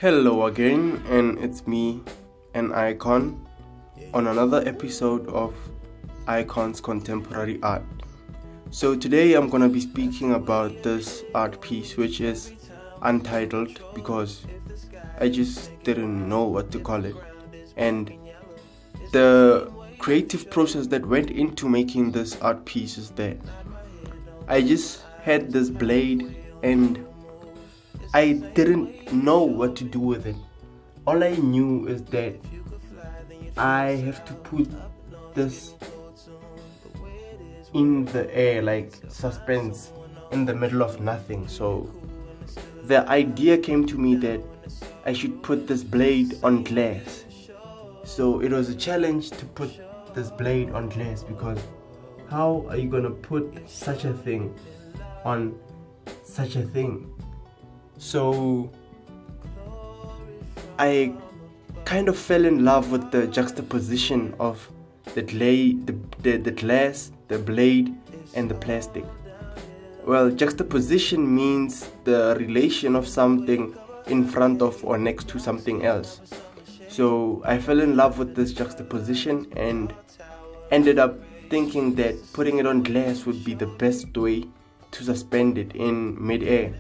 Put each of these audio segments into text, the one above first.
Hello again, and it's me, an icon, on another episode of Icon's Contemporary Art. So today I'm gonna be speaking about this art piece, which is Untitled, because I just didn't know what to call it, and the creative process that went into making this art piece is that I just had this blade and I didn't know what to do with it. All I knew is that I have to put this in the air, like suspense, in the middle of nothing. So the idea came to me that I should put this blade on glass. So it was a challenge to put this blade on glass, because how are you gonna put such a thing on such a thing? So I kind of fell in love with the juxtaposition of the glass, the blade, and the plastic. Well, juxtaposition means the relation of something in front of or next to something else. So I fell in love with this juxtaposition and ended up thinking that putting it on glass would be the best way to suspend it in mid-air,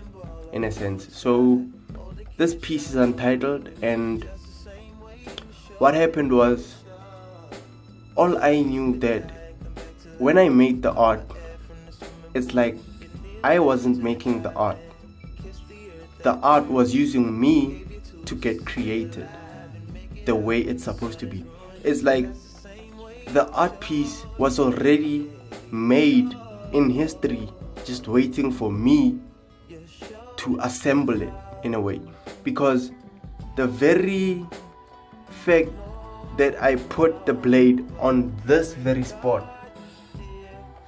in a sense. So this piece is untitled, and what happened was, all I knew that when I made the art, it's like I wasn't making the art. The art was using me to get created the way it's supposed to be. It's like the art piece was already made in history, just waiting for me to assemble it in a way. Because the very fact that I put the blade on this very spot,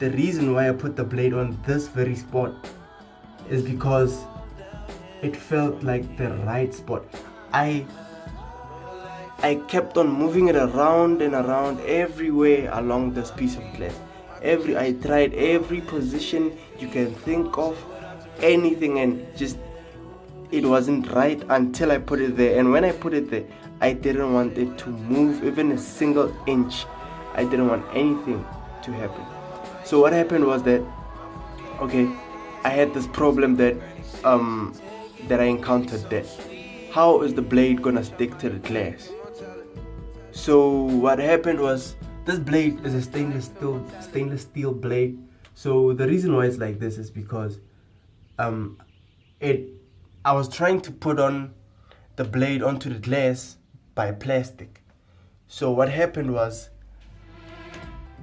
the reason why I put the blade on this very spot is because it felt like the right spot. I kept on moving it around and around everywhere along this piece of glass. I tried every position you can think of, anything, and just it wasn't right until I put it there. And when I put it there, I didn't want it to move even a single inch. I didn't want anything to happen. So what happened was that, okay, I had this problem that I encountered, that how is the blade gonna stick to the glass? So what happened was, this blade is a stainless steel blade. So the reason why it's like this is because I was trying to put on the blade onto the glass by plastic. So what happened was,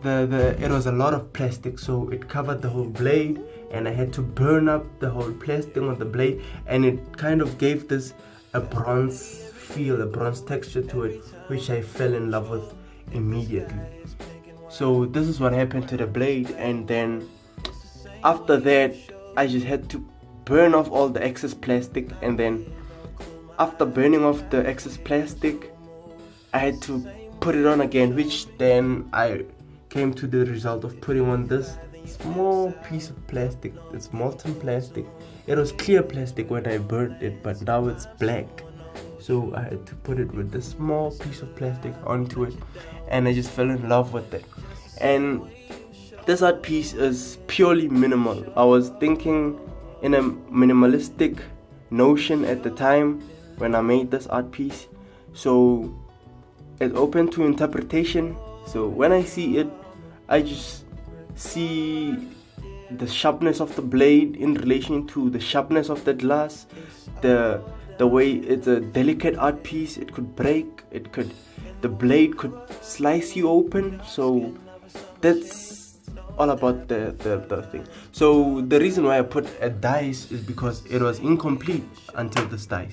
it was a lot of plastic, so it covered the whole blade, and I had to burn up the whole plastic on the blade, and it kind of gave this a bronze feel, a bronze texture to it, which I fell in love with immediately. So this is what happened to the blade, and then after that I just had to burn off all the excess plastic, and then after burning off the excess plastic, I had to put it on again, which then I came to the result of putting on this small piece of plastic. It's molten plastic. It was clear plastic when I burned it, but now it's black. So I had to put it with this small piece of plastic onto it, and I just fell in love with it. And this art piece is purely minimal. I was thinking in a minimalistic notion at the time when I made this art piece. So it's open to interpretation. So when I see it, I just see the sharpness of the blade in relation to the sharpness of the glass, the way it's a delicate art piece. It could break, the blade could slice you open. So that's all about the thing. So the reason why I put a dice is because it was incomplete until this dice.